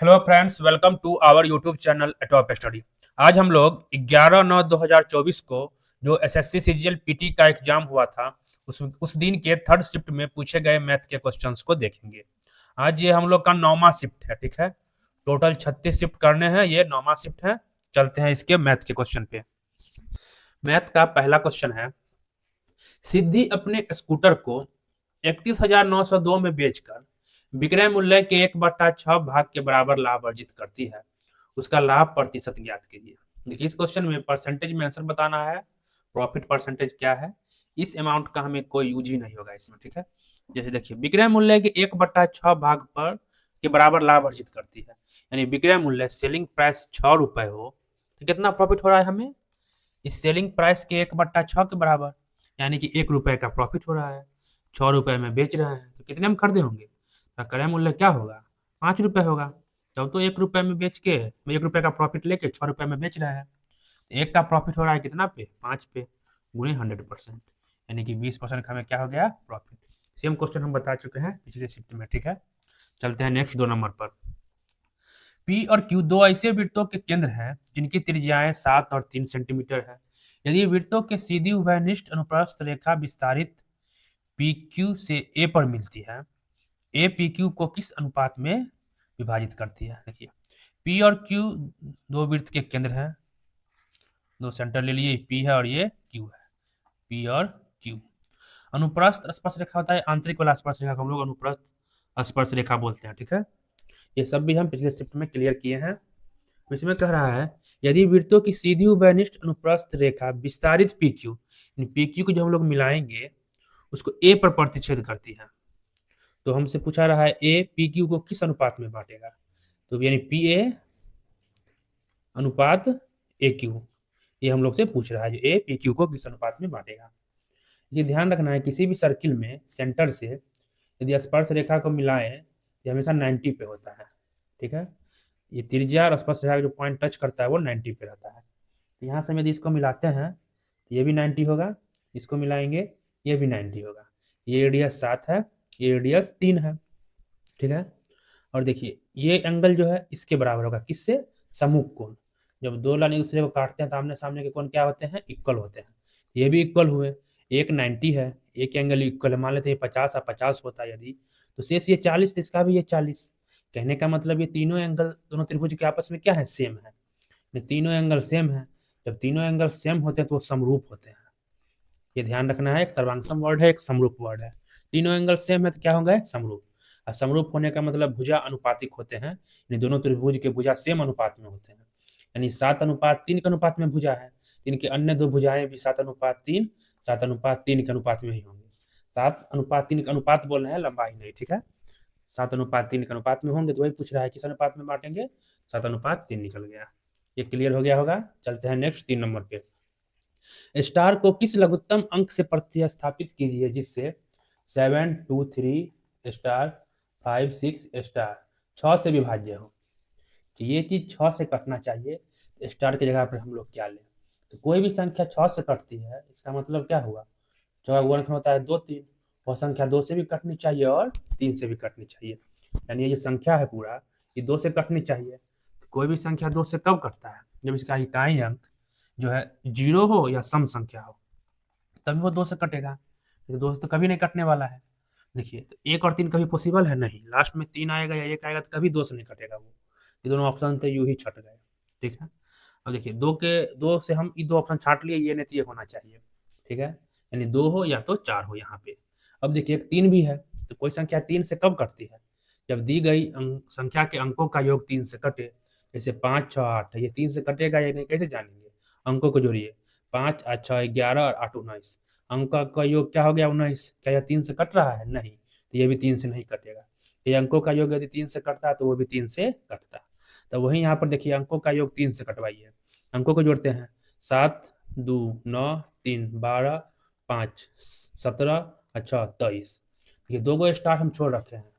Hello friends, welcome to our YouTube channel top study. आज हम लोग 11/9/2024 को जो एसएससी सीजीएल पीटी का एग्जाम हुआ था उस दिन के थर्ड शिफ्ट में पूछे गए मैथ के क्वेश्चंस को देखेंगे। आज ये हम लोग का 9वां शिफ्ट है, ठीक है। टोटल 36 शिफ्ट करने हैं, ये 9वां शिफ्ट है। चलते हैं इसके मैथ के क्वेश्चन पे। मैथ का पहला क्वेश्चन है, सिद्धि अपने स्कूटर को 31,902 में बेचकर विक्रय मूल्य के 1/6 भाग के बराबर लाभ अर्जित करती है। उसका लाभ प्रतिशत ज्ञात कीजिए। देखिए, इस क्वेश्चन में परसेंटेज में आंसर बताना है, प्रॉफिट परसेंटेज क्या है। इस अमाउंट का हमें कोई यूज ही नहीं होगा इसमें, ठीक है। जैसे देखिए, विक्रय मूल्य के 1/6 भाग पर के बराबर लाभ अर्जित करती है, यानी विक्रय मूल्य सेलिंग प्राइस 6 रुपए हो तो कितना प्रॉफिट हो रहा है हमें, इस सेलिंग प्राइस के 1/6 के बराबर, यानी कि 1 रुपए का प्रॉफिट हो रहा है। 6 रुपए में बेच रहे हैं तो कितने में खरीदे होंगे, तो क्रय मूल्य क्या होगा, 5 रुपए होगा। तब तो 1 रुपए में बेच के 1 रुपए का प्रॉफिट लेके 6 रुपए में बेच रहे हैं। तो एक का प्रॉफिट हो रहा है कितना पे, 5 पे, गुणे 100%, यानी कि 20% हमें क्या हो गया, प्रॉफिट। सेम क्वेश्चन हम बता चुके हैं पिछले शिफ्ट में, ठीक है। चलते हैं नेक्स्ट 2 नंबर पर। पी और क्यू दो ऐसे वृत्तों के केंद्र हैं जिनकी त्रिज्याएं 7 और 3 सेंटीमीटर है। यदि वृत्तों के सीधी उभयनिष्ठ अनुप्रस्थ रेखा विस्तारित पी क्यू से ए पर मिलती है, ए पी क्यू को किस अनुपात में विभाजित करती है। देखिए, पी और क्यू दो वृत्त के केंद्र हैं, दो सेंटर ले लिए, पी है और ये क्यू है, पी और क्यू। अनुप्रस्थ स्पर्श रेखा होता है, आंतरिक वाला स्पर्श रेखा को हम लोग अनुप्रस्थ स्पर्श रेखा बोलते हैं, ठीक है। ये सब भी हम पिछले शिफ्ट में क्लियर किए हैं। इसमें कह रहा है, यदि वृत्तों की सीधी उभयनिष्ठ अनुप्रस्थ रेखा विस्तारित पी क्यू, पी क्यू को जो हम लोग मिलाएंगे उसको ए पर प्रतिच्छेद करती है, तो हमसे पूछा रहा है ए पी क्यू को किस अनुपात में बांटेगा, तो यानी पी ए अनुपात ए क्यू, ये हम लोग से पूछ रहा है जो ए पी क्यू को किस अनुपात में बांटेगा। ये ध्यान रखना है, किसी भी सर्किल में सेंटर से यदि स्पर्श रेखा को मिलाएं ये हमेशा 90 पे होता है, ठीक है। ये त्रिज्या और स्पर्श रेखा जो पॉइंट टच करता है वो 90 पे रहता है। तो यहाँ से यदि इसको मिलाते हैं तो ये भी 90 होगा, इसको मिलाएंगे ये भी 90 होगा। ये रेडियस 7 है, ये रेडियस 3 है, ठीक है। और देखिए, ये एंगल जो है इसके बराबर होगा, किससे, सम्मुख कोण। जब दो लाइन एक दूसरे को काटते हैं तो आमने सामने के कोण क्या होते हैं, इक्वल होते हैं। ये भी इक्वल हुए, एक 90 है, एक एंगल इक्वल है, मान लेते हैं 50 और 50 होता है यदि, तो शेष ये 40, तो इसका भी ये 40। कहने का मतलब ये तीनों एंगल दोनों त्रिभुज के आपस में क्या है, सेम है। ये तीनों एंगल सेम है, जब तीनों एंगल सेम होते हैं तो वो समरूप होते हैं। ये ध्यान रखना है, एक सर्वांगसम वर्ड है, एक समरूप वर्ड है। तीनों एंगल सेम है तो क्या होंगे, समरूप। और समरूप होने का मतलब भुजा अनुपातिक होते हैं, यानी दोनों त्रिभुज के भुजा सेम अनुपात में होते हैं। यानी 7:3 के अनुपात में भुजा है, इनके अन्य दो भुजाएं भी 7:3, 7:3 के अनुपात में ही होंगे। 7:3 का अनुपात बोल रहे हैं, लंबाई नहीं, ठीक है। 7:3 के अनुपात में होंगे, तो वही पूछ रहा है किस अनुपात में बांटेंगे, 7:3 निकल गया। ये क्लियर हो गया होगा। चलते हैं नेक्स्ट 3 नंबर पे। स्टार को किस लघुत्तम अंक से प्रतिस्थापित कीजिए जिससे 723 स्टार 56 स्टार 6 से विभाज्य हो। तो ये चीज 6 से कटना चाहिए, तो स्टार की जगह पर हम लोग क्या लें, तो कोई भी संख्या 6 से कटती है इसका मतलब क्या हुआ, 6 का गुणनखंड होता है 2 3, वह संख्या 2 से भी कटनी चाहिए और 3 से भी कटनी चाहिए। यानी ये जो संख्या है पूरा ये 2 से कटनी चाहिए। तो कोई भी संख्या 2 से कब कटता है, जब इसका इकाई अंक जो है 0 हो या सम संख्या हो, तभी वो 2 से कटेगा। तो 2 से तो कभी नहीं कटने वाला है। देखिए, तो 1 और 3 कभी पॉसिबल है नहीं, लास्ट में 3 आएगा या 1 आएगा तो कभी 2 से नहीं कटेगा वो। ये दोनों ऑप्शन थे, यूं ही छट गए, ठीक है। अब देखिए, 2 से हम ये 2 ऑप्शन छाट लिए, ये नहीं तो ये होना चाहिए, ठीक है। यानी 2 हो या तो 4 हो यहाँ पे। अब देखिए, 3 भी है, तो कोई संख्या 3 से कब कटती है, जब दी गई संख्या के अंकों का योग 3 से कटे। जैसे 5 6 8 है, ये 3 से कटेगा या नहीं कैसे जानेंगे, अंकों को जोड़िए, 5 8 6 11 और 8 19, अंकों का योग क्या हो गया, 19। क्या यह 3 से कट रहा है, नहीं, तो ये भी 3 से नहीं कटेगा। ये अंकों का योग यदि 3 से कटता है तो वो भी 3 से कटता। तो वही यहाँ पर देखिए, अंकों का योग 3 से कटवाइए, अंकों को जोड़ते हैं, 7 2 9 3 12 5 17 अच्छा 23। ये 2 स्टार हम छोड़ रखे हैं,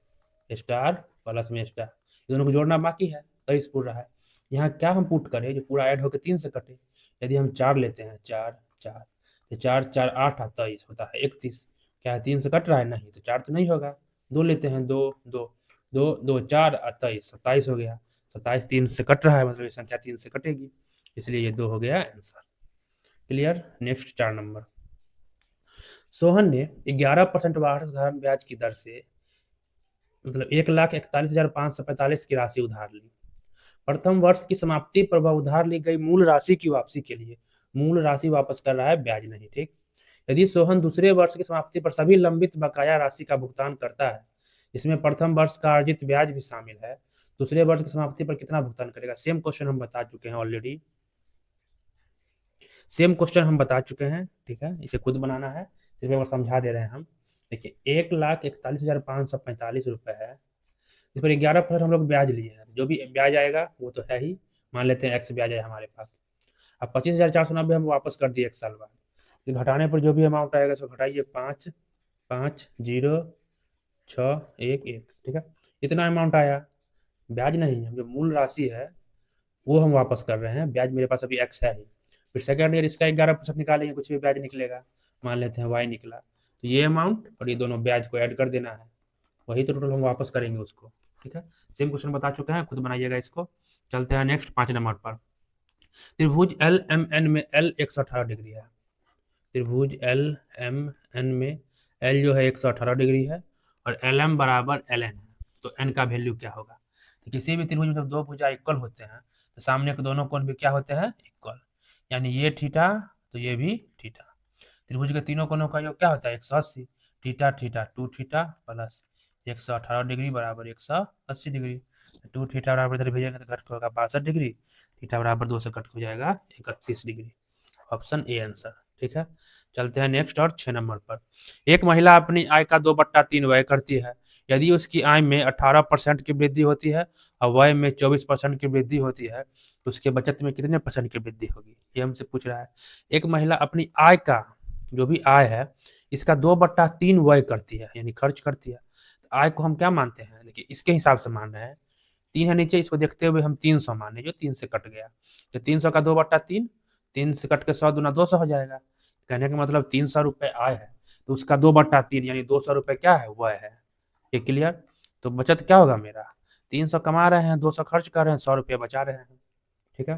स्टार प्लस में स्टार, दोनों को जोड़ना बाकी है, 23 पूरा है। यहाँ क्या हम पुट करें जो पूरा ऐड होकर 3 से कटे, यदि हम 4 लेते हैं, 4 4, तो 4 4 8 23 होता है 31। क्या है, 3 से कट रहा है, नहीं, तो 4 तो नहीं होगा। 2 लेते हैं, 2 2 2 2 4 23 27 हो गया। 27 3 से कट रहा है, मतलब ये संख्या 3 से कटेगी, इसलिए ये 2 हो गया answer. Clear. Next 4 number. Sohan ने 11% वार्षिक साधारण ब्याज की दर से मतलब 1,41,545 की राशि उधार ली। प्रथम वर्ष की समाप्ति पर वह उधार ली गई मूल राशि की वापसी के लिए मूल राशि वापस कर रहा है, ब्याज नहीं। ठीक। यदि सोहन दूसरे वर्ष की समाप्ति पर सभी लंबित बकाया राशि का भुगतान करता है, इसमें प्रथम वर्ष का अर्जित ब्याज भी शामिल है, दूसरे वर्ष की समाप्ति पर कितना भुगतान करेगा? सेम क्वेश्चन हम बता चुके हैं ऑलरेडी, सेम क्वेश्चन हम बता चुके हैं। ठीक है, इसे खुद बनाना है, सिर्फ एक बार समझा दे रहे हैं हम। देखिए 1,41,545 रुपए है, इस पर 11% हम लोग ब्याज लिए हैं, जो भी ब्याज आएगा वो तो है ही, मान लेते हैं एक्स ब्याज है हमारे पास। अब 25,490 हम वापस कर दिए 1 साल बाद, तो घटाने पर जो भी अमाउंट आएगा उसको घटाइए, 5,5,0,6,1,1। ठीक है, इतना अमाउंट आया, ब्याज नहीं है, जो मूल राशि है वो हम वापस कर रहे हैं, ब्याज मेरे पास अभी एक्स है ही। फिर सेकेंड ईयर इसका 11% निकालेंगे, कुछ भी ब्याज निकलेगा, मान लेते हैं वाई निकला, तो ये अमाउंट और ये दोनों ब्याज को ऐड कर देना है, वही तो टोटल हम वापस करेंगे उसको। ठीक है, सेम क्वेश्चन बता चुके हैं, खुद बनाइएगा इसको। चलते हैं नेक्स्ट 5 नंबर पर। त्रिभुज एल एम एन में एल 118 डिग्री है। त्रिभुज एल एम एन में एल जो है 118 डिग्री है और एल एम बराबर एल एन है, तो एन का वैल्यू क्या होगा? तो किसी भी त्रिभुज में जब दो भुजा इक्वल होते हैं तो सामने के दोनों कोण भी क्या होते हैं? इक्वल, यानी ये थीटा तो ये भी थीटा। त्रिभुज के तीनों कोणों का योग क्या होता है? 180। Theta theta 2 theta plus 118 degree बराबर 180 डिग्री। 2 थीटा बराबर इधर भेजेंगे तो घट के होगा 62 डिग्री, थीटा बराबर 2 से कट हो जाएगा 31 डिग्री। Option A answer. ठीक है, चलते हैं नेक्स्ट और 6 नंबर पर। एक महिला अपनी आय का 2/3 व्यय करती है। यदि उसकी आय में 18% की वृद्धि होती है और व्यय में 24% की वृद्धि होती है, तो उसके बचत में कितने % की वृद्धि होगी? ये हमसे पूछ रहा है। एक महिला अपनी आय का, जो भी आय है, इसका 2/3 व्यय करती है, यानी खर्च करती है। तो आय को हम क्या मानते हैं? देखिए इसके हिसाब से मान रहे हैं, 3 है नीचे, इसको देखते हुए हम 300 माने, जो 3 से कट गया, तो 300 का 2/3, 3 से कट के 100 दूना 200 हो जाएगा। कहने का मतलब 300 रुपये आय है, तो उसका 2/3 यानी 200 रुपये क्या है? वह है। ये क्लियर। तो बचत क्या होगा मेरा? 300 कमा रहे हैं, 200 खर्च कर रहे हैं, 100 रुपये बचा रहे हैं। ठीक है,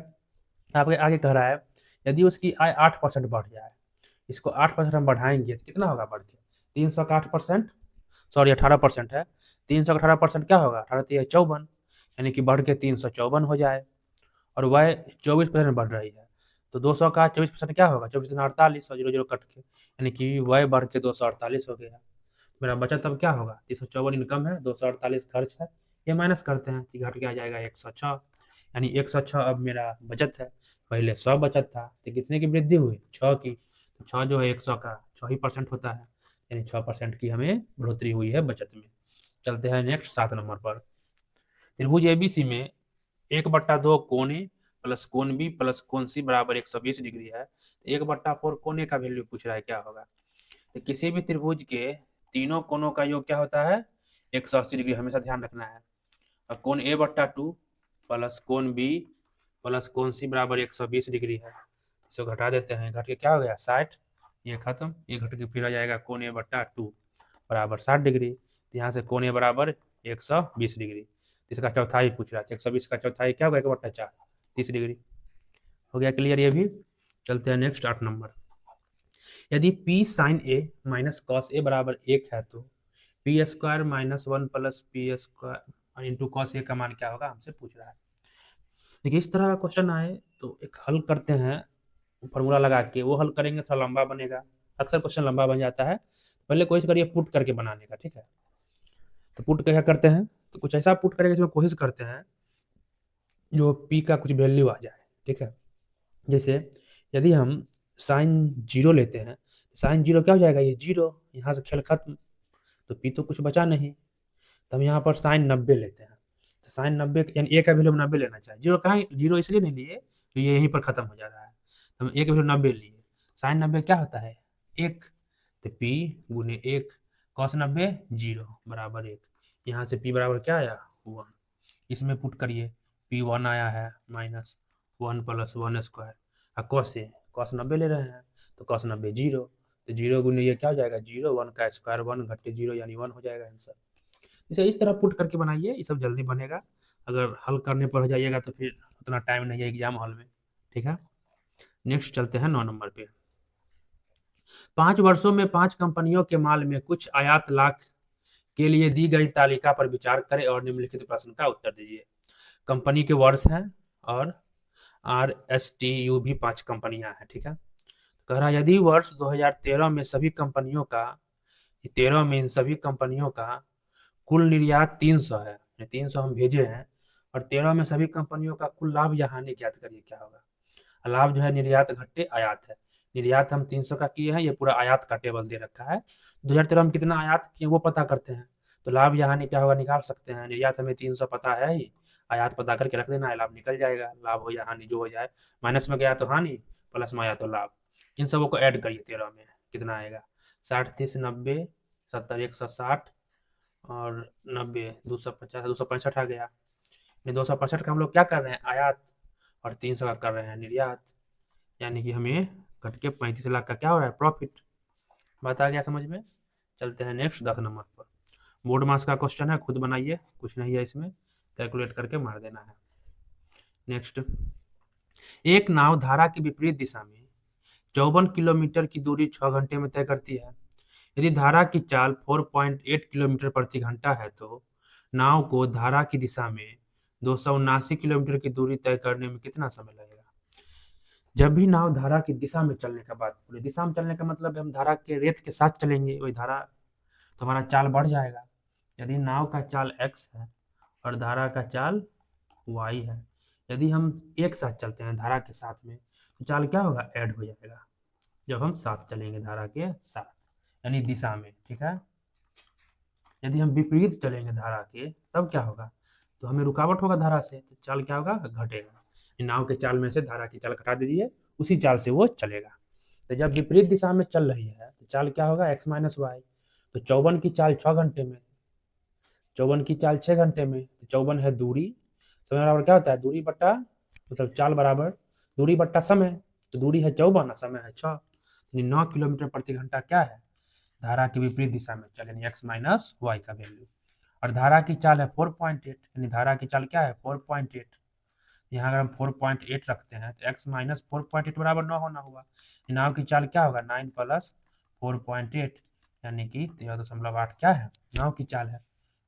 आपके आगे कह रहा है यदि उसकी आय 8% बढ़ जाए, इसको 8% हम बढ़ाएंगे तो कितना होगा बढ़ के? 300 का 8%, सॉरी 18% है, 300 का 18% क्या होगा? 18 3 54, यानी कि बढ़ के 354 हो जाए, और वह 24% बढ़ रही है, तो 200 का 24% क्या होगा? 24 48 और 0 0 कट के, यानी कि वह बढ़ के 248 हो गया। मेरा बचत अब क्या होगा? 354 इनकम है, 248 खर्च है, ये माइनस करते हैं तो घट के आ जाएगा 106, यानी 106 अब मेरा बचत है। पहले 100 बचत था, तो कितने की वृद्धि हुई? 6 की, तो 6 जो है 100 का 6 ही % होता है, यानी 6% की हमें बढ़ोतरी हुई है बचत में। चलते हैं नेक्स्ट 7 नंबर पर। त्रिभुज एबीसी में 1/2 कोण ए प्लस कोण बी प्लस कोण सी बराबर 120 डिग्री है। 1/4 कोण ए का वैल्यू पूछ रहा है, क्या होगा? तो किसी भी त्रिभुज के तीनों कोणों का योग क्या होता है? 180 डिग्री, हमेशा ध्यान रखना है। और कोण A/2 प्लस कोण बी प्लस कोण सी बराबर 120 डिग्री है, इसको घटा देते हैं, घट के क्या हो गया? 60, ये खत्म, ये घट के फिर आ जाएगा कोण A/2 बराबर 60 डिग्री। तो यहाँ से कोण ए बराबर 120 डिग्री, इसका चौथाई पूछ रहा है, 120 का चौथाई क्या होगा? 1/4, 30 डिग्री। हो गया क्लियर ये भी। चलते हैं नेक्स्ट 8 नंबर। यदि p sine A minus cos A बराबर 1 है, तो P square -1 plus P square into cos A का मान क्या होगा? हमसे पूछ रहा है। देखिए इस तरह का क्वेश्चन आए तो एक हल करते हैं, फॉर्मूला लगा के, वो हल करेंगे थोड़ा लंबा बनेगा, अक्सर क्वेश्चन लंबा बन जाता है। पहले कोशिश करिए पुट करके बनाने का, ठीक है? तो पुट क्या करते हैं, तो कुछ ऐसा पुट करेंगे इसमें कोशिश करते हैं जो p का कुछ वैल्यू आ जाए। ठीक है, जैसे यदि हम साइन 0 लेते हैं, साइन 0 क्या हो जाएगा? ये 0, यहाँ से खेल खत्म, तो p तो कुछ बचा नहीं, तो हम यहाँ पर साइन 90 लेते हैं। तो साइन 90 यानी ए का वैल्यू 90 लेना चाहिए। 0 कहाँ? 0 इसलिए नहीं लिए तो ये यहीं पर खत्म हो जा रहा है, तो हम ए का वैल्यू 90 लिए। साइन 90 क्या होता है? 1, तो p गुने 1 कॉस 90 0 बराबर 1, यहाँ से p बराबर क्या आया? 1, इसमें पुट करिए, p 1 आया है -1 प्लस 1 स्क्वायर, और कॉस 90 ले रहे हैं तो कॉस 90 0, तो 0 गुने ये क्या हो जाएगा? 0, 1 का स्क्वायर 1 घटे 0 यानी 1 हो जाएगा आंसर। इसे इस तरह पुट करके बनाइए, ये सब जल्दी बनेगा, अगर हल करने पर हो जाइएगा तो फिर उतना टाइम नहीं है एग्जाम हॉल में। ठीक है, नेक्स्ट चलते हैं 9 नंबर पे। 5 वर्षों में 5 कंपनियों के माल में कुछ आयात लाख के लिए दी गई तालिका पर विचार करें और निम्नलिखित प्रश्न का उत्तर दीजिए। कंपनी के वर्ष हैं और RSTU भी 5 कंपनियां हैं। ठीक है, कह रहा है यदि वर्ष 2013 में सभी कंपनियों का 13 में इन सभी कंपनियों का कुल निर्यात 300 है, 300 हम भेजे हैं, और 13 में सभी कंपनियों का कुल लाभ या हानि ज्ञात करिए क्या होगा। लाभ जो है निर्यात घट्टे आयात है। निर्यात हम 300 का किए हैं, ये पूरा आयात का टेबल दे रखा है। 2013 में कितना आयात किए वो पता करते हैं, तो लाभ या हानि क्या होगा निकाल सकते हैं। निर्यात हमें 300 पता है ही, आयात पता करके रख देना है, लाभ निकल जाएगा। लाभ हो या हानि जो हो जाए, माइनस में गया तो हानि, प्लस में आया तो लाभ। इन सबों को ऐड करिए 13 में, कितना आएगा 60 30 90 70 160 और 90 250 265 आ गया। 265 का हम लोग क्या कर रहे हैं आयात, और 300 का कर रहे हैं निर्यात, यानी कि हमें घट के 35 लाख का क्या हो रहा है प्रॉफिट। बात आ गया समझ में। चलते हैं नेक्स्ट 10 नंबर पर। बोर्ड मास का क्वेश्चन है, खुद बनाइए, कुछ नहीं है इसमें, कैलकुलेट करके मार देना है। नेक्स्ट, एक नाव धारा की विपरीत दिशा में 54 किलोमीटर की दूरी 6 घंटे में तय करती है। यदि धारा की चाल 4.8 किलोमीटर प्रति घंटा है तो नाव को धारा की दिशा में 279 किलोमीटर की दूरी तय करने में कितना समय लगेगा। जब भी नाव धारा की दिशा में चलने का बात, पूरी दिशा में चलने का मतलब हम धारा के रेत के साथ चलेंगे, वही धारा, तो हमारा चाल बढ़ जाएगा। यदि नाव का चाल x है और धारा का चाल y है, यदि हम एक साथ चलते हैं धारा के साथ में, तो चाल क्या होगा ऐड हो जाएगा जब हम साथ चलेंगे धारा के साथ, यानी दिशा में। ठीक है, यदि हम विपरीत चलेंगे धारा के तब क्या होगा, तो हमें रुकावट होगा धारा से, तो चाल क्या होगा घटेगा। नाव के चाल में से धारा की चाल घटा दीजिए, उसी चाल से वो चलेगा। तो जब विपरीत दिशा में चल रही है तो चाल क्या होगा x माइनस वाई। तो 54 की चाल 6 घंटे में, 54 की चाल 6 घंटे में, तो 54 है दूरी, समय बराबर क्या होता है दूरी बट्टा, मतलब चाल बराबर दूरी बट्टा समय, तो दूरी है 54 और समय है 6, यानी 9 किलोमीटर प्रति घंटा क्या है धारा की विपरीत दिशा में चल, यानी x माइनस वाई का वैल्यू। और धारा की चाल है 4.8, यानी धारा की चाल क्या है 4.8। यहाँ अगर हम 4.8 रखते हैं तो x माइनस 4.8 बराबर 9 होना होगा। नाव की चाल क्या होगा 9 प्लस 4.8, यानी कि 13.8 क्या है नाव की चाल है।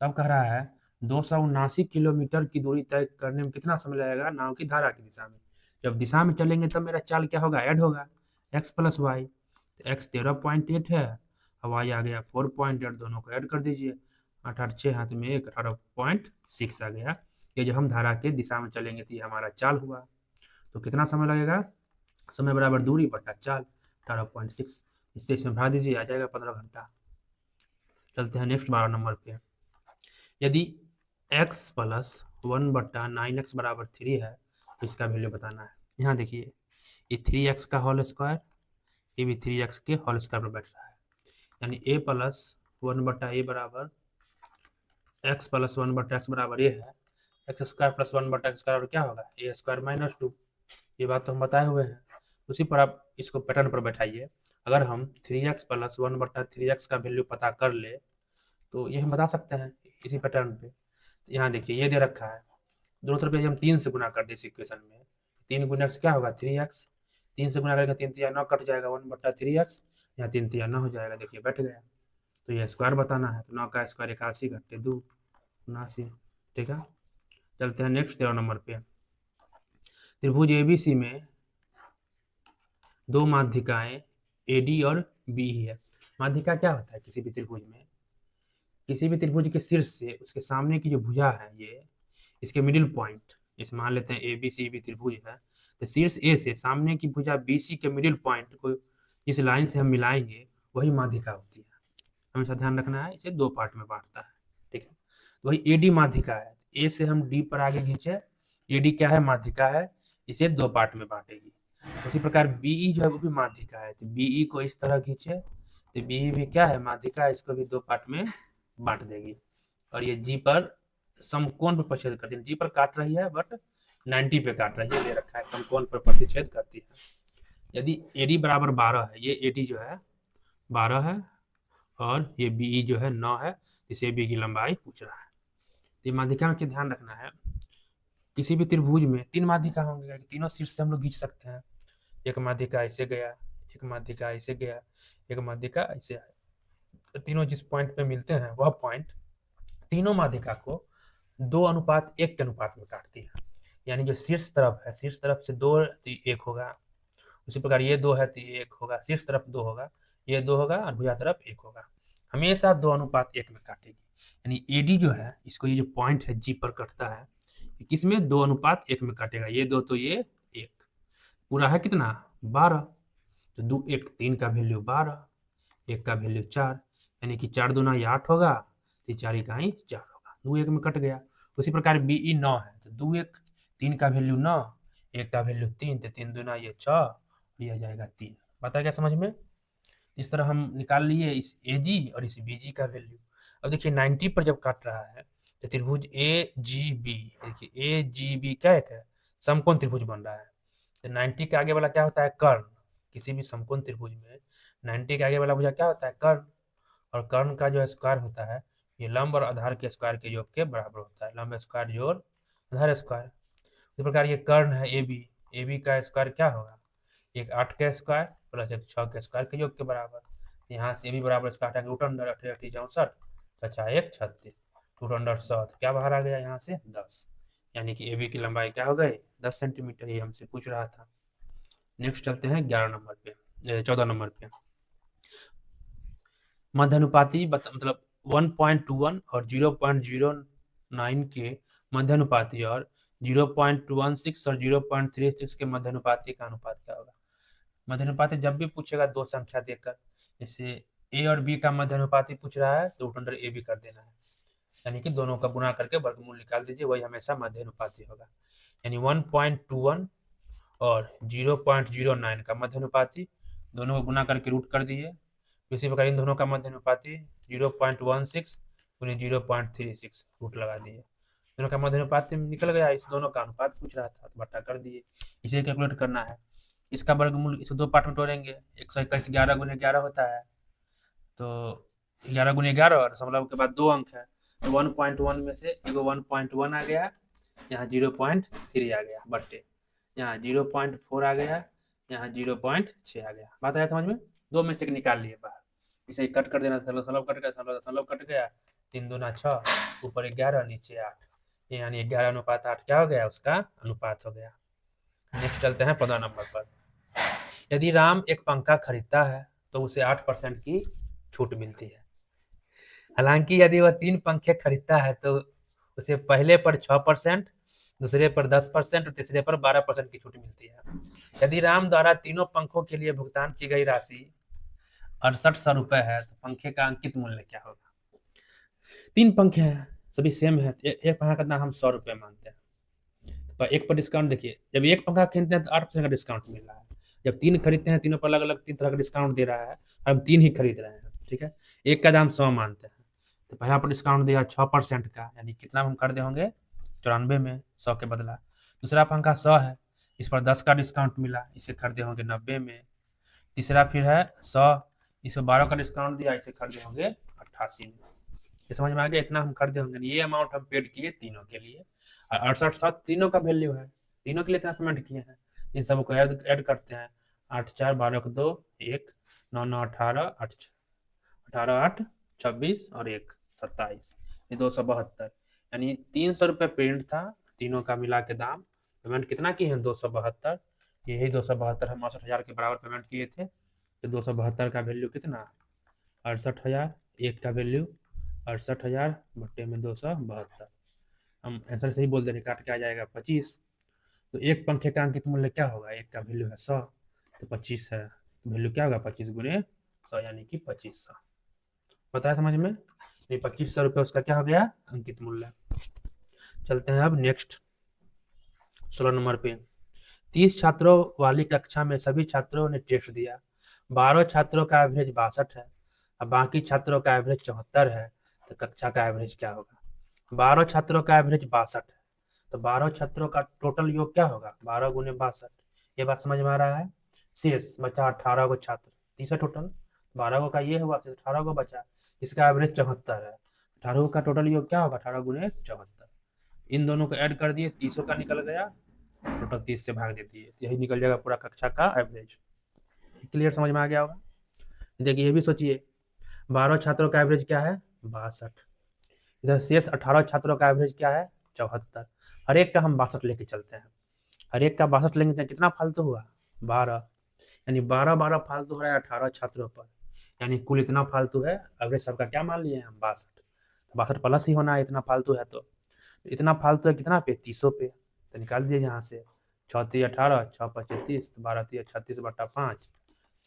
तब कह रहा है 279 किलोमीटर की दूरी तय करने में कितना समय लगेगा नाव की धारा की दिशा में। जब दिशा में चलेंगे तब मेरा चाल क्या होगा ऐड होगा x प्लस वाई, तो x 13.8 है और y आ गया 4.8, दोनों को ऐड कर दीजिए, 8 8 6 हाथ में 1 18.6 आ गया। ये जो हम धारा के दिशा में चलेंगे तो ये हमारा चाल हुआ। तो कितना समय लगेगा, समय बराबर दूरी बट्टा चाल 18.6, इससे इसमें भरा दीजिए आ जाएगा 15 घंटा। चलते हैं नेक्स्ट 12 नंबर पे। यदि x प्लस 1/9x बराबर 3 है तो इसका वैल्यू बताना है। यहाँ देखिए ये 3x का होल स्क्वायर, ये भी 3x के होल स्क्वायर पर बैठ रहा है, यानी a प्लस 1/a बराबर x प्लस 1/x बराबर ये है, एक्स स्क्वायर प्लस 1/x बराबर क्या होगा ए स्क्वायर माइनस 2। ये बात तो हम बताए हुए हैं, उसी पर आप इसको पैटर्न पर बैठाइए। अगर हम 3x प्लस 1/3x का वैल्यू पता कर ले तो ये हम बता सकते हैं इसी पैटर्न पे। तो यहाँ देखिए ये दे रखा है, दोनों तरफ हम 3 से गुना कर दे इस इक्वेशन में, 3 गुना x क्या होगा 3x, 3 से गुना करके 3 3 9 कट जाएगा 1/3x, यहाँ 3 3 9 हो जाएगा, देखिए बैठ गया। तो ये स्क्वायर बताना है, तो 9 का स्क्वायर 81 घट्टे 2 79। ठीक है, चलते हैं नेक्स्ट 13 नंबर पे। त्रिभुज एबीसी में 2 माध्यिकाएं एडी और बी ही है। माध्यिका क्या होता है किसी भी त्रिभुज में, किसी भी त्रिभुज के शीर्ष से उसके सामने की जो भुजा है ये इसके मिडिल पॉइंट, इस मान लेते हैं ए बी सी भी त्रिभुज है, तो शीर्ष ए से सामने की भुजा बी सी के मिडिल पॉइंट को इस लाइन से हम मिलाएंगे, वही माध्यिका होती है। हमेशा ध्यान रखना है, इसे 2 पार्ट में बांटता है। ठीक है, तो वही एडी माध्यिका है, ए से हम डी पर आगे खींचे, एडी क्या है माध्यिका है, इसे 2 पार्ट में बांटेगी। उसी प्रकार बीई जो है वो भी माध्यिका है, तो बीई को इस तरह खींचे तो बीई भी क्या है माध्यिका है, इसको भी 2 पार्ट में बांट देगी। और ये जी पर समकोण पर प्रतिच्छेद करती है, जी पर काट रही है बट 90 पे काट रही है, ले रखा है समकोण पर प्रतिच्छेद करती है। यदि एडी बराबर 12 है, ये एडी जो है 12 है और ये बीई जो है 9 है, इसे बी की लंबाई पूछ रहा है। तो माध्यिका में ध्यान रखना है, किसी भी त्रिभुज में 3 माध्यिका होंगे, तीनों शीर्ष से हम लोग खींच सकते हैं। एक माध्यिका ऐसे गया, एक माध्यिका ऐसे गया, एक माध्यिका ऐसे आया, तो तीनों जिस पॉइंट पे मिलते हैं वह पॉइंट तीनों माध्यिका को 2:1 के अनुपात में काटती है। यानी जो शीर्ष तरफ है, शीर्ष तरफ से 2 तो 1 होगा, उसी प्रकार ये 2 है तो ये 1 होगा, शीर्ष तरफ 2 होगा, ये 2 होगा और भुजा तरफ 1 होगा, हमेशा 2:1 में काटेगी। यानी एडी जो है, इसको ये जो पॉइंट है जी पर कटता है, किसमें 2:1 में काटेगा, ये 2 तो ये 1, पूरा है कितना 12, तो 2 1 3 का वैल्यू 12, 1 का वैल्यू 4, यानी कि 4 दूना ये 8 होगा, तो 4 इकाई 4 होगा, 2 1 में कट गया। उसी प्रकार बीई 9 है, तो 2 1 3 का वैल्यू 9, 1 का वैल्यू 3, तो 3 दूना ये 6, यह जाएगा 3। बता क्या समझ में? इस तरह हम निकाल लिए इस एजी और इस बीजी का वैल्यू। अब देखिए 90 पर जब काट रहा है तो त्रिभुज ए जी बी, देखिए ए जी बी क्या है, समकोण त्रिभुज बन रहा है। तो 90 के आगे वाला क्या होता है, कर्ण। किसी भी समकोण त्रिभुज में 90 के आगे वाला भुजा क्या होता है, कर्ण। और कर्ण का जो स्क्वायर होता है, ये लंब और आधार के स्क्वायर के योग के बराबर होता है, लंब स्क्वायर जोड़ आधार स्क्वायर। इस प्रकार ये कर्ण है ए बी, ए बी का स्क्वायर क्या होगा, एक 8 का स्क्वायर प्लस एक 6 के स्क्वायर के योग के बराबर। यहाँ से भी बराबर इसका हटाएंगे, रूट अंडर 8 8 64, अच्छा 1 36, रूट अंडर 100, क्या बाहर आ गया यहाँ से 10, यानी कि ए बी की लंबाई क्या हो गई 10 सेंटीमीटर, ये हमसे पूछ रहा था। नेक्स्ट चलते हैं 11 नंबर पे, 14 नंबर पे। मध्यानुपाती मतलब 1.21 और 0.09 के मध्यानुपाती और 0.16 और 0.36 के मध्यानुपाती का अनुपात क्या होगा। मध्यानुपाती जब भी पूछेगा दो संख्या देकर, जैसे ए और बी का मध्यानुपाती पूछ रहा है तो रूट अंडर ए बी कर देना है, यानी कि दोनों का गुणा करके वर्गमूल निकाल दीजिए, वही हमेशा मध्यानुपाती होगा। यानी 1.21 और 0.09 का मध्यानुपाती, दोनों को गुणा करके रूट कर दिए। इसी प्रकार इन दोनों का मध्यानुपाती 0.16 गुने 0.36 रूट लगा दिए, दोनों का मध्यानुपाती निकल गया, इस दोनों का अनुपात पूछ रहा था तो बट्टा कर दिए। इसे कैलकुलेट करना है, इसका वर्गमूल इसे दो पार्ट में तोड़ेंगे, 121 11 गुने 11 होता है, तो 11 गुने 11 और दशमलव के बाद 2 अंक है, तो 1.1 में से एगो 1.1 आ गया, यहाँ 0.3 आ गया बट्टे, यहाँ 0.4 आ गया, यहाँ 0.6 आ गया। बात आया समझ में? दो में से निकाल लिए बाहर, इसे कट कर देना, दशमलव कट गया, दशमलव कट गया, 3 दूना 6, ऊपर 11 नीचे 8, यानी 11:8 क्या हो गया, उसका अनुपात हो गया। नेक्स्ट चलते हैं 15 नंबर पर। यदि राम एक पंखा खरीदता है तो उसे 8% की छूट मिलती है। हालांकि यदि वह 3 पंखे खरीदता है तो उसे पहले पर 6%, दूसरे पर 10% और तीसरे पर 12% की छूट मिलती है। यदि राम द्वारा तीनों पंखों के लिए भुगतान की गई राशि 6800 रुपए है तो पंखे का अंकित मूल्य क्या होगा। 3 पंखे हैं, सभी सेम है, एक पंखा का दाम हम 100 रुपए मानते हैं, तो एक पर डिस्काउंट देखिए, जब एक पंखा खरीदते हैं तो 8% का डिस्काउंट मिल रहा है, जब 3 खरीदते हैं तीनों पर अलग अलग 3 तरह का डिस्काउंट दे रहा है, हम 3 ही खरीद रहे हैं, ठीक है। एक का दाम 100 मानते हैं, तो पहला पर डिस्काउंट दिया 6% का, यानी कितना हम कर दे होंगे 94 में 100 के बदला। दूसरा पंखा 100 है, इस पर 10 का डिस्काउंट मिला, इसे खरीदे होंगे 90 में। तीसरा फिर है 100, इसे 12 का डिस्काउंट दिया, इसे खरीदे होंगे 88 में। ये समझ में आ गया, इतना हम खरीदे होंगे, ये अमाउंट हम पेड किए तीनों के लिए, और 68 तीनों का वैल्यू है, तीनों के लिए इतना पेमेंट किए हैं, इन सबको ऐड करते हैं, 8 4 12 2 1 9 9 18 8 18 8 26 और 1 27, ये 272, यानी 300 रुपये प्रिंट था, तीनों का मिला के दाम, पेमेंट कितना किए हैं 272, यही 272 हम 68,000 के बराबर पेमेंट किए थे, तो 272 का वैल्यू कितना 68,000, एक का वैल्यू 68,000 बट्टे में 272, हम आंसर सही बोल दे रहे, काट के आ जाएगा 25। तो एक पंखे का अंकित मूल्य क्या होगा, एक का वैल्यू है 100 तो 25 है, तो वैल्यू क्या होगा 25 गुने 100, यानी कि 2500। पता है समझ में, ये 2500 रुपये उसका क्या हो गया अंकित मूल्य। चलते हैं अब नेक्स्ट 16 नंबर पे। 30 छात्रों वाली कक्षा में सभी छात्रों ने टेस्ट दिया, 12 छात्रों का एवरेज 62 है, अब बाकी छात्रों का एवरेज 74 है, तो कक्षा का एवरेज क्या होगा। 12 छात्रों का एवरेज 62 है, तो 12 छात्रों का टोटल योग क्या होगा 12 गुने 62, ये बात समझ में आ रहा है। शेष बचा 18 को छात्र, 30 टोटल, 12 को का ये हुआ, 18 को बचा, इसका एवरेज 74 है, 18 का टोटल योग क्या होगा 18 गुने 74, इन दोनों को ऐड कर दिए, 30 का निकल गया, टोटल 30 से भाग देती है, यही निकल जाएगा पूरा कक्षा का एवरेज। क्लियर, समझ में आ गया होगा। देखिए ये भी सोचिए, 12 छात्रों का एवरेज क्या है 62, इधर शेष 18 छात्रों का एवरेज क्या है 74। हर एक का हम 62 लेके चलते हैं, हर एक का 62 लेंगे तो कितना फालतू हुआ 12, यानी 12 फालतू हो रहा है 18 छात्रों पर, यानी कुल इतना फालतू है। एवरेज सबका क्या मान लिए हम 62, 62 प्लस ही होना है, इतना फालतू है तो इतना फालतू है कितना पे 30 पे, तो निकाल दीजिए यहाँ से 34 18 6 25 12 36 बटा 5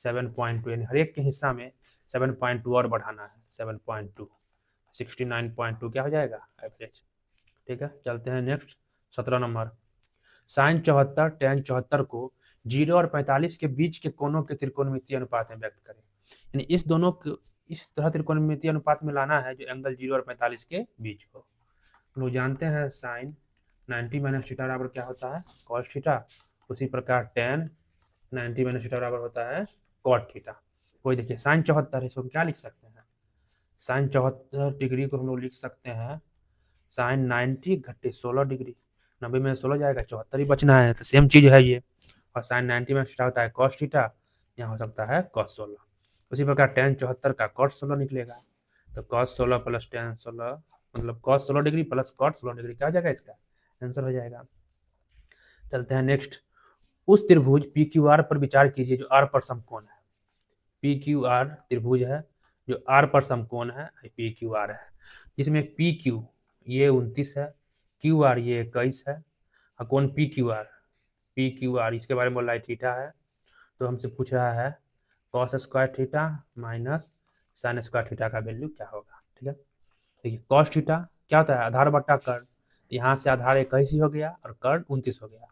7.2, यानी हर एक के हिस्सा में 7.2 और बढ़ाना है 7.2, 69.2 क्या हो जाएगा एवरेज। ठीक है, चलते हैं नेक्स्ट 17 नंबर। साइन 74 टेन 74 को 0 और 45 के बीच के कोणों के त्रिकोणमितीय अनुपात में व्यक्त करें, यानी इस दोनों को इस तरह त्रिकोणमितीय अनुपात में लाना है जो एंगल 0 और 45 के बीच को। लोग जानते हैं साइन 90 माइनस थीटा बराबर क्या होता है कॉस थीटा, उसी प्रकार टेन 90 माइनस थीटा बराबर होता है कॉट थीटा। कोई देखिए साइन 74 इसको क्या लिख सकते हैं, साइन 74 डिग्री को हम लोग लिख सकते हैं साइन 90 घटे 16 डिग्री, 90 में 16 जाएगा 74 ही बचना है, तो सेम चीज है ये। और साइन 90 में थीटा होता है कॉस थीटा, यहाँ हो सकता है कॉस 16। उसी प्रकार टेन 74 का कॉट 16 निकलेगा, तो कॉस 16 प्लस टेन 16 मतलब cos 16 degree plus cot 16 degree क्या हो जाएगा, इसका आंसर हो जाएगा। चलते हैं नेक्स्ट। उस त्रिभुज पी क्यू आर पर विचार कीजिए जो आर पर समकोण है। पी क्यू आर त्रिभुज है जो आर पर समकोण है, पी क्यू आर है, जिसमें पी क्यू ये 29 है, क्यू आर ये 21 है, और कौन पी क्यू आर इसके बारे में बोल रहा है थीटा है, तो हमसे पूछ रहा है cos square theta minus sine square theta का वैल्यू क्या होगा। ठीक है, देखिए कॉस थीटा क्या होता है आधार बट्टा कर्ण, यहाँ से आधार 21 ही हो गया और कर्ण 29 हो गया,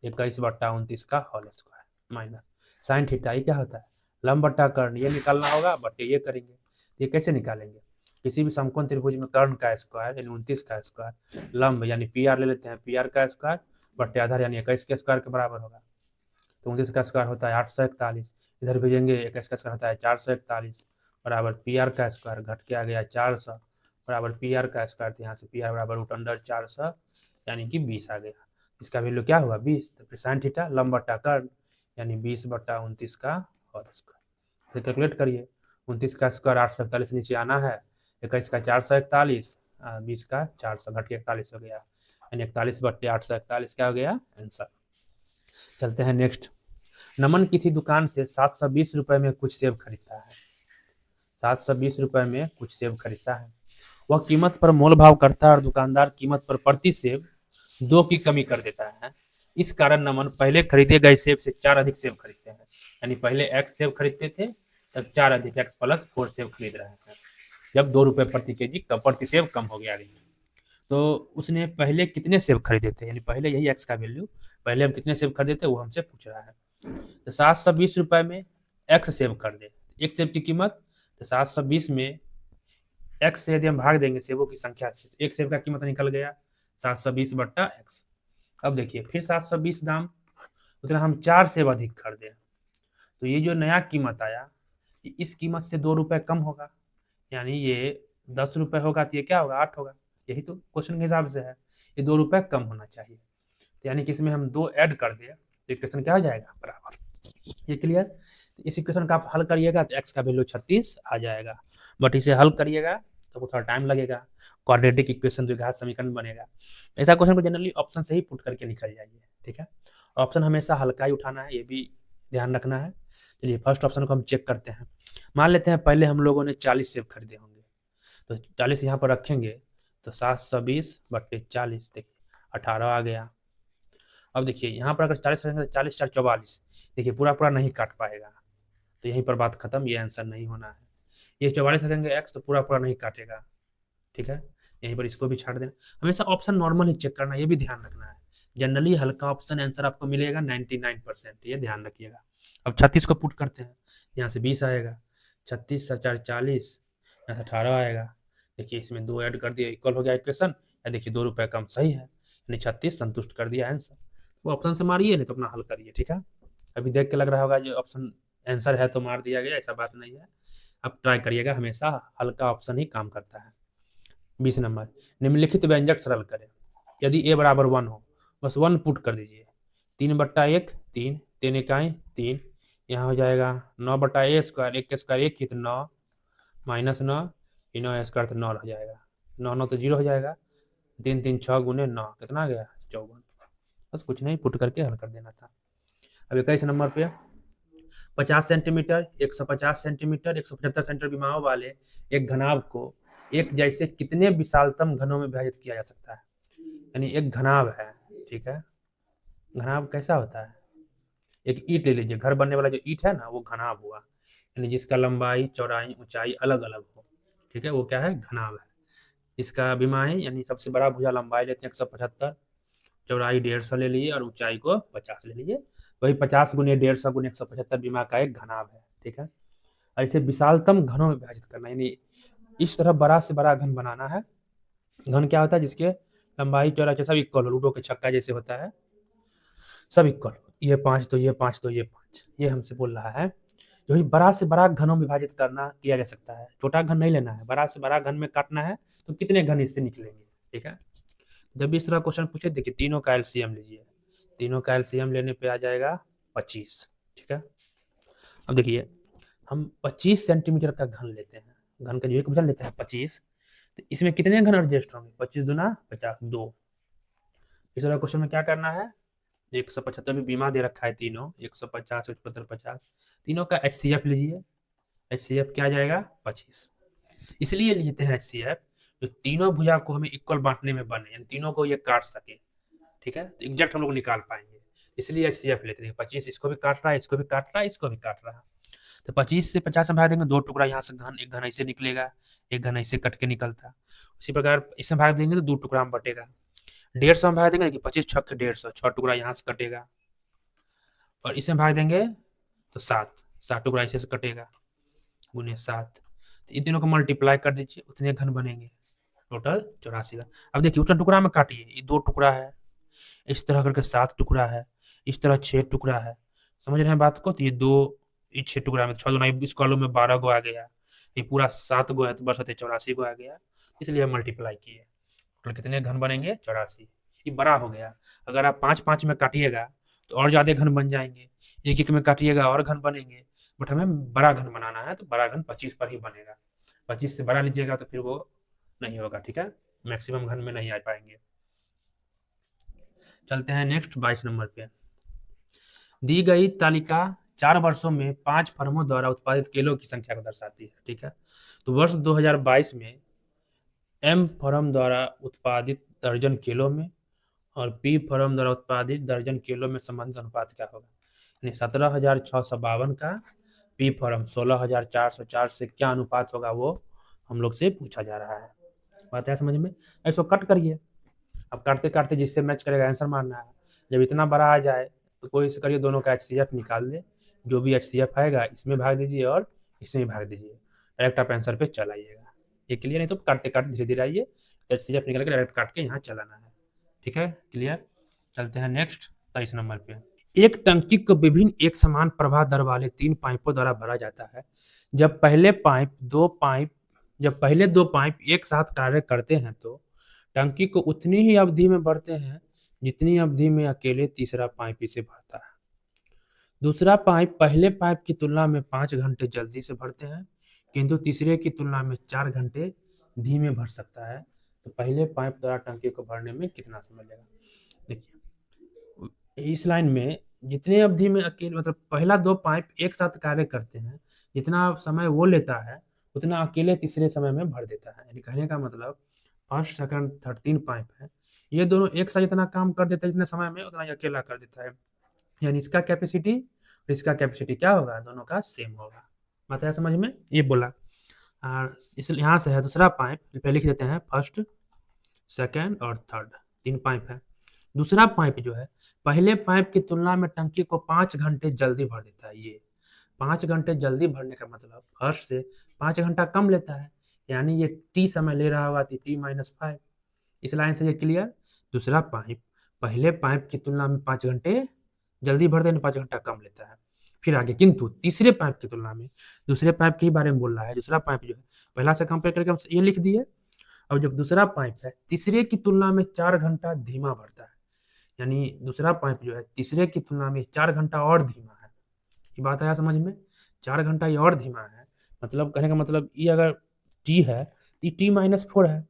21 बट्टा 29 का whole square minus sine theta ये क्या होता है लंब बट्टा कर्ण, ये निकालना होगा बट ये करेंगे, ये कैसे निकालेंगे, किसी भी समकोण त्रिभुज में कर्ण का स्क्वायर यानी 29 का स्क्वायर, लंब यानी पी आर ले लेते हैं, पी आर का स्क्वायर बट्टे आधार यानी 21 के स्क्वायर के बराबर होगा, तो 29 का स्क्वायर होता है 841, इधर भेजेंगे 21 का स्क्वायर होता है 441 बराबर पी आर का स्क्वायर घट के आ गया 400 बराबर पी आर का स्क्वायर, तो यहाँ से पी आर बराबर रूट अंडर 400 यानी कि 20 आ गया, इसका वैल्यू क्या हुआ 20, तो फिर साइन थीटा लंब बट्टा कर्ण यानी 20 बट्टा 29 का होल स्क्वायर, तो कैलकुलेट करिए 29 का स्क्वायर 841 नीचे आना है, 21 का 441 20 का 400 घट के 41 हो गया, यानी 41 बट्टे 841 क्या हो गया आंसर। चलते हैं नेक्स्ट। नमन किसी दुकान से 720 रुपए में कुछ सेब खरीदता है, 720 रुपए में कुछ सेब खरीदता है, वह कीमत पर मोल भाव करता है और दुकानदार कीमत पर प्रति सेब 2 की कमी कर देता है। इस कारण नमन पहले खरीदे गए सेब से 4 अधिक सेब खरीदते हैं, यानी पहले x सेब खरीदते थे तब 4 अधिक x प्लस 4 सेब खरीद रहे हैं, जब 2 रुपए प्रति केजी प्रति सेब कम हो गया, तो उसने पहले कितने सेब खरीदे थे, यानी पहले यही x का वैल्यू पहले हम कितने सेब खरीदे थे वो हमसे पूछ रहा है, तो 720 रुपए में x सेब खरीदे, एक सेब की कीमत, तो 720 में x से यदि हम भाग देंगे सेबों की संख्या से, तो एक सेब का कीमत निकल गया 720 बट्टा x। अब देखिए फिर 720 दाम उतना हम 4 सेब अधिक खरीदे, तो ये जो नया कीमत आया इस कीमत से 2 रुपए कम होगा, यानी ये 10 रुपए होगा तो ये क्या होगा 8 होगा, यही तो क्वेश्चन के हिसाब से है, ये 2 रुपए कम होना चाहिए, तो यानी कि इसमें हम 2 ऐड कर दें तो इक्वेशन क्या हो जाएगा बराबर, ये क्लियर। तो इस इक्वेशन का आप हल करिएगा तो x का वैल्यू 36 आ जाएगा, बट इसे हल करिएगा तो थोड़ा टाइम लगेगा, क्वाड्रेटिक इक्वेशन द्विघात समीकरण बनेगा, ऐसा क्वेश्चन को जनरली ऑप्शन से ही पुट करके निकल जाइए। ठीक है, ऑप्शन हमेशा हल्का ही उठाना है, ये भी ध्यान रखना है। चलिए फर्स्ट ऑप्शन को हम चेक करते हैं, मान लेते हैं पहले हम लोगों ने 40 सेब खरीदे होंगे, तो 40 यहाँ पर रखेंगे तो 720 बट्टे 40 देखिए 18 आ गया। अब देखिए यहाँ पर अगर 40 रखेंगे तो 40 4 44, देखिए पूरा पूरा नहीं काट पाएगा, तो यहीं पर बात खत्म, ये आंसर नहीं होना है। ये 44 रखेंगे x तो पूरा पूरा नहीं काटेगा, ठीक है, यहीं पर इसको भी छाड़ देना। हमेशा ऑप्शन नॉर्मल ही चेक करना, ये भी ध्यान रखना है, जनरली हल्का ऑप्शन आंसर आपको मिलेगा 99%, ये ध्यान रखिएगा। अब 36 को पुट करते हैं, यहाँ से 20 आएगा, 36 4 40, यहाँ से 18 आएगा, देखिए इसमें 2 ऐड कर दिया इक्वल हो गया इक्वेशन, या देखिए 2 रुपये कम सही है, यानी 36 संतुष्ट कर दिया आंसर। वो ऑप्शन से मारिए नहीं तो अपना हल करिए। ठीक है, अभी देख के लग रहा होगा जो ऑप्शन आंसर है तो मार दिया गया, ऐसा बात नहीं है, अब ट्राई करिएगा, हमेशा हल्का ऑप्शन ही काम करता है। 20 नंबर, निम्नलिखित व्यंजक सरल करें। यदि ए बराबर 1 हो, बस 1 पुट कर दीजिए। 3/1 3, 3 इकाई 3, यहाँ हो जाएगा 9/a², 1 के स्क्वायर 1 ही तो 9, -9, 9 स्क्वायर तो 9 रह जाएगा, 9 9 तो 0 हो जाएगा, 3 3 6 गुने 9 कितना आ गया 54। बस कुछ नहीं, पुट करके हल कर देना था। अब 21 नंबर पे 50 सेंटीमीटर, 150 सेंटीमीटर, 175 सेंटीमीटर विमाओं वाले एक घनाभ को एक जैसे कितने विशालतम घनों में विभाजित किया जा सकता है। यानी एक घनाभ है, ठीक है, घनाभ कैसा होता है, एक ईंट ले लीजिए, घर बनने वाला जो ईंट है ना वो घनाभ हुआ, यानी जिसका लंबाई चौड़ाई ऊंचाई अलग अलग हो, ठीक है, वो क्या है, घनाभ है। इसका विमाएं यानी सबसे बड़ा भुजा लंबाई लेते हैं 175, चौड़ाई 150 ले लीजिए और ऊंचाई को 50 ले लीजिए, वही 50 गुने 150 गुने 175 विमा का एक घनाभ है, ठीक है। ऐसे विशालतम घनों में विभाजित करना, यानी इस तरह बड़ा से बड़ा घन बनाना है। घन क्या होता है, जिसके लंबाई चौड़ाई सब इक्वल हो, लूडो के छक्का जैसे होता है, सब इक्वल, ये 5 तो ये 5 तो ये 5, ये हमसे बोल रहा है जो ही बड़ा से बड़ा घनों में विभाजित करना किया जा सकता है। छोटा घन नहीं लेना है, बड़ा से बड़ा घन में काटना है तो कितने घन इससे निकलेंगे, ठीक है। जब भी इस तरह क्वेश्चन पूछे, देखिए तीनों का एलसीएम लीजिए, तीनों का एलसीएम लेने पे आ जाएगा 25, ठीक है। अब देखिए हम 25 सेंटीमीटर का घन लेते हैं, घन का जो एक वजन लेते हैं 25, तो इसमें कितने घन एडजस्ट होंगे, 25 दूना 50 2। इस तरह क्वेश्चन में क्या करना है, 175 में बीमा दे रखा है तीनों, 150 175 50, तीनों का HCF लीजिए, HCF क्या आ जाएगा 25। इसलिए लेते हैं HCF जो तीनों भुजा को हमें इक्वल बांटने में बने, यानी तीनों को ये काट सके, ठीक है, तो एग्जैक्ट हम लोग निकाल पाएंगे, इसलिए HCF लेते हैं। 25 इसको भी काट रहा है, इसको भी काट रहा है, इसको भी काट रहा है, तो 25 से 50 में भाग देंगे, 2 टुकड़ा यहाँ से घन, एक घन ऐसे निकलेगा, एक घन ऐसे कट के निकलता। उसी प्रकार इसमें भाग देंगे तो 2 टुकड़ा में बटेगा, 150 में भाग देंगे कि 25 छक 150, 6 टुकड़ा यहाँ से कटेगा, और इसमें भाग देंगे तो 7 टुकड़ा ऐसे से कटेगा, गुने 7, तो इन तीनों को मल्टीप्लाई कर दीजिए, उतने घन बनेंगे, टोटल 84 का। अब देखिए उतना टुकड़ा में काटिए, ये 2 टुकड़ा है, इस तरह करके 7 टुकड़ा है, इस तरह 6 टुकड़ा है, समझ रहे हैं बात को, तो ये 2 ये 6 टुकड़ा में 6 दूना 20 कॉलम में 12 गो आ गया, ये पूरा 7 गो है तो बस 84 गो आ गया, इसलिए मल्टीप्लाई किए, टोटल कितने घन बनेंगे 84। ये बड़ा हो गया, अगर आप 5 5 में काटिएगा तो और ज्यादा घन बन जाएंगे, एक एक में काटिएगा और घन बनेंगे, बट हमें बड़ा घन बनाना है तो बड़ा घन 25 पर ही बनेगा, 25 से बड़ा लीजिएगा तो फिर वो नहीं होगा, ठीक है, मैक्सिमम घन में नहीं आ पाएंगे। चलते हैं नेक्स्ट 22 नंबर पे। दी गई तालिका 4 वर्षों में 5 फर्मों द्वारा उत्पादित केलों की संख्या को दर्शाती है, ठीक है। तो वर्ष 2022 में एम फर्म द्वारा उत्पादित दर्जन केलों में और पी फर्म द्वारा उत्पादित दर्जन केलों में संबंध अनुपात क्या होगा, यानी 17,652 का पी फर्म 16,404 से क्या अनुपात होगा, वो हम लोग से पूछा जा रहा है। बात है समझ में, ऐसा कट करिए, अब काटते काटते जिससे मैच करेगा आंसर मारना है, जब इतना बड़ा आ जाए तो कोई से करिए, दोनों का HCF निकाल दे, जो भी HCF आएगा इसमें भाग दीजिए और इसमें भाग दीजिए, डायरेक्ट आप आंसर पे चल आइएगा, ये क्लियर, नहीं तो काटते काटते धीरे धीरे आइए, HCF निकाल के डायरेक्ट काट के यहाँ चलाना है, ठीक है, क्लियर। चलते हैं नेक्स्ट 23 नंबर पे। एक टंकी को विभिन्न एक समान प्रवाह दर वाले 3 पाइपों द्वारा भरा जाता है। जब पहले दो पाइप एक साथ कार्य करते हैं तो टंकी को उतनी ही अवधि में भरते हैं जितनी अवधि में अकेले तीसरा पाइप इसे भरता है। दूसरा पाइप पहले पाइप की तुलना में 5 घंटे जल्दी से भरते हैं, किंतु तीसरे की तुलना में 4 घंटे धीमे भर सकता है। तो पहले पाइप द्वारा टंकी को भरने में कितना समय लगेगा। देखिए इस लाइन में जितने अवधि में अकेले, मतलब पहला 2 पाइप एक साथ कार्य करते हैं, जितना समय वो लेता है उतना अकेले तीसरे समय में भर देता है। यानी कहने का मतलब फर्स्ट सेकंड थर्ड 3 पाइप है, ये दोनों एक साथ जितना काम कर देते हैं जितने समय में, उतना ही अकेला कर देता है। यानी इसका कैपेसिटी और इसका कैपेसिटी क्या होगा, दोनों का सेम होगा। बात है समझ में, ये बोला। और इस यहाँ से है दूसरा पाइप, पहले लिख देते हैं फर्स्ट सेकेंड और थर्ड, 3 पाइप है। दूसरा पाइप जो है पहले पाइप की तुलना में टंकी को 5 घंटे जल्दी भर देता है। ये 5 घंटे जल्दी भरने का मतलब फर्स्ट से 5 घंटा कम लेता है, यानी ये टी समय ले रहा हुआ T-5। इस लाइन से ये क्लियर। दूसरा पाइप पहले पाइप की तुलना में 5 घंटे जल्दी भर देने 5 घंटा कम लेता है। फिर आगे किंतु तीसरे पाइप की तुलना में, दूसरे पाइप के बारे में बोल रहा है, दूसरा पाइप जो है पहला से कंपेयर करके हम ये लिख दिए, अब जब दूसरा पाइप है तीसरे की तुलना में 4 घंटा धीमा बढ़ता है, यानी दूसरा पाइप जो है तीसरे की तुलना में 4 घंटा और धीमा है। ये बात आया समझ में? 4 घंटा ये और धीमा है, मतलब कहने का मतलब ये अगर टी है तो टी माइनस 4 है।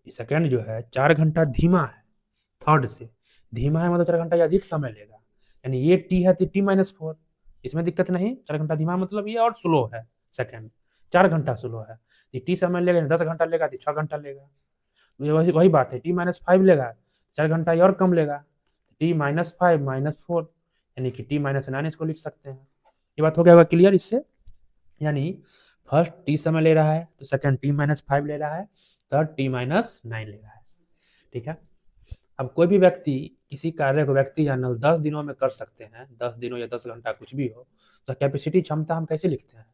सेकेंड जो है 4 घंटा धीमा है, थर्ड से धीमा है मतलब 4 घंटा अधिक समय लेगा, यानी ये टी है तो टी माइनस 4, इसमें दिक्कत नहीं। 4 घंटा धीमा मतलब ये और स्लो है, सेकेंड 4 घंटा स्लो है, ये टी समय लेगा 10 घंटा लेगा तो 6 घंटा लेगा। ये वही बात है, टी माइनस 5 लेगा 4 घंटा ये और कम लेगा, टी माइनस 5 माइनस 4, यानी कि टी माइनस 9 इसको लिख सकते हैं। ये बात हो गया होगा क्लियर इससे? यानी फर्स्ट टी समय ले रहा है तो सेकंड टी माइनस 5 ले रहा है, थर्ड टी माइनस 9 ले रहा है। ठीक है। अब कोई भी व्यक्ति किसी कार्य को व्यक्ति या नल 10 दिनों में कर सकते हैं, 10 दिनों या 10 घंटा कुछ भी हो, तो कैपेसिटी क्षमता हम कैसे लिखते हैं?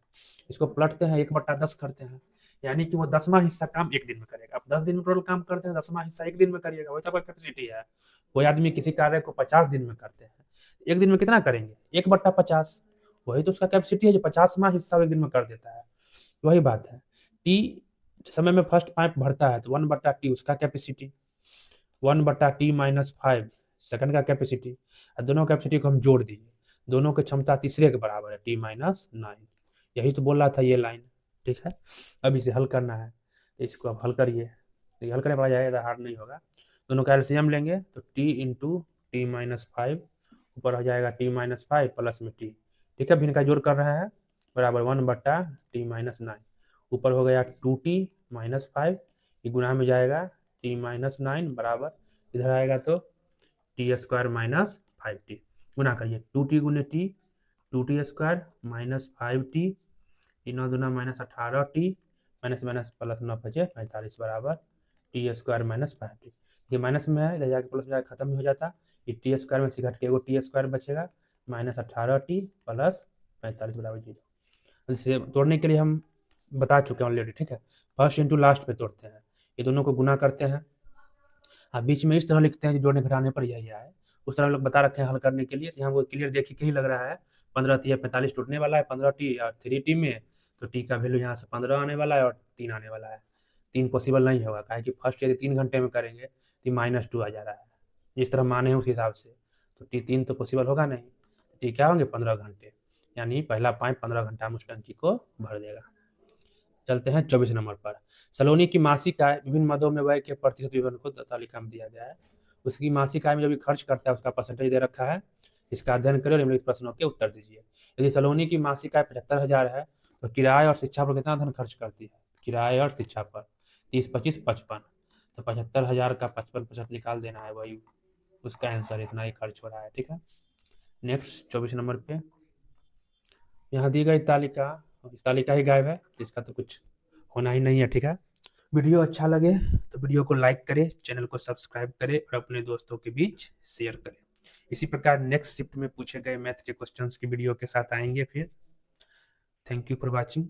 इसको पलटते हैं 1/10 करते हैं, यानी कि वो 10वां हिस्सा काम एक दिन में करेगा। अब 10 दिन में टोटल काम करते हैं, 10वां हिस्सा एक दिन में करिएगा, वही तो आपका कैपेसिटी है। कोई आदमी किसी कार्य को 50 दिन में करते हैं, एक दिन में कितना करेंगे? 1/50, वही तो उसका कैपेसिटी है जो 50वां हिस्सा एक दिन में कर देता है। वही बात है, टी समय में फर्स्ट पाइप भरता है तो 1/T उसका कैपेसिटी, 1/T माइनस 5 सेकंड का कैपेसिटी, और दोनों कैपेसिटी को हम जोड़ दीजिए, दोनों की क्षमता तीसरे के बराबर है T माइनस 9। यही तो बोल रहा था ये लाइन। ठीक है, अब इसे हल करना है, इसको अब हल करिए, तो हल करने पर जाएगा, हार्ड नहीं होगा। दोनों का एलसीएम लेंगे तो T इंटू टी माइनस 5, ऊपर हो जाएगा T माइनस 5 प्लस में T। ठीक है, भिन्न का जोड़ कर रहा है, बराबर 1/T माइनस 9, ऊपर हो गया 2T माइनस 5, ये गुणा में जाएगा T माइनस 9 बराबर, इधर आएगा तो टी स्क्वायर माइनस 5T, गुना करिए 2T गुने T, 2T square minus 5T, 9 दूना minus 18T, minus minus plus 9 बचे 45 बराबर टी स्क्वायर माइनस 5T। ये माइनस में है, ले जाके प्लस में जाकर खत्म हो जाता, ये टी स्क्वायर में से घट के एगो टी स्क्वायर बचेगा, माइनस 18T प्लस 45 बराबर 0। इसे तोड़ने के लिए हम बता चुके हैं ऑलरेडी। ठीक है, फर्स्ट इंटू लास्ट पे तोड़ते हैं, ये दोनों को गुना करते हैं, आप बीच में इस तरह लिखते हैं कि जोड़ने घटाने पर यही आए, उस तरह लोग बता रखे हैं हल करने के लिए। तो यहाँ वो क्लियर देखिए के ही लग रहा है, 15 × 45 टूटने वाला है, 15T और 3T में, तो टी का वैल्यू यहाँ से 15 आने वाला है और 3 आने वाला है। 3 पॉसिबल नहीं होगा, काहे कि फर्स्ट यदि 3 घंटे में करेंगे तो -2 आ जा रहा है, जिस तरह माने हैं उस हिसाब से, तो टी 3 तो पॉसिबल होगा नहीं, टी क्या होंगे 15 घंटे, यानी पहला पाइप 15 घंटा में उस टंकी को भर देगा। चलते हैं 24 नंबर पर। सलोनी की मासिक आय विभिन्न मदों में व्यय के प्रतिशत विवरण को तालिका में दिया गया है। उसकी मासिक आय में जो भी खर्च करता है उसका परसेंटेज दे रखा है, इसका अध्ययन करें और निम्नलिखित प्रश्नों के उत्तर दीजिए। यदि सलोनी की मासिक आय 75,000 है तो किराए और शिक्षा पर कितना धन खर्च करती है? किराए और शिक्षा पर 30, 25, 55, तो 75,000 का 55% निकाल देना है, वही उसका आंसर, इतना ही खर्च हो रहा है। ठीक है, नेक्स्ट 24 नंबर पे यहाँ दी गई तालिका, इस तालिका ही गायब है, इसका तो कुछ होना ही नहीं है। ठीक है, वीडियो अच्छा लगे तो वीडियो को लाइक करें, चैनल को सब्सक्राइब करें और अपने दोस्तों के बीच शेयर करें। इसी प्रकार नेक्स्ट शिफ्ट में पूछे गए मैथ के क्वेश्चंस की वीडियो के साथ आएंगे फिर। Thank you for watching.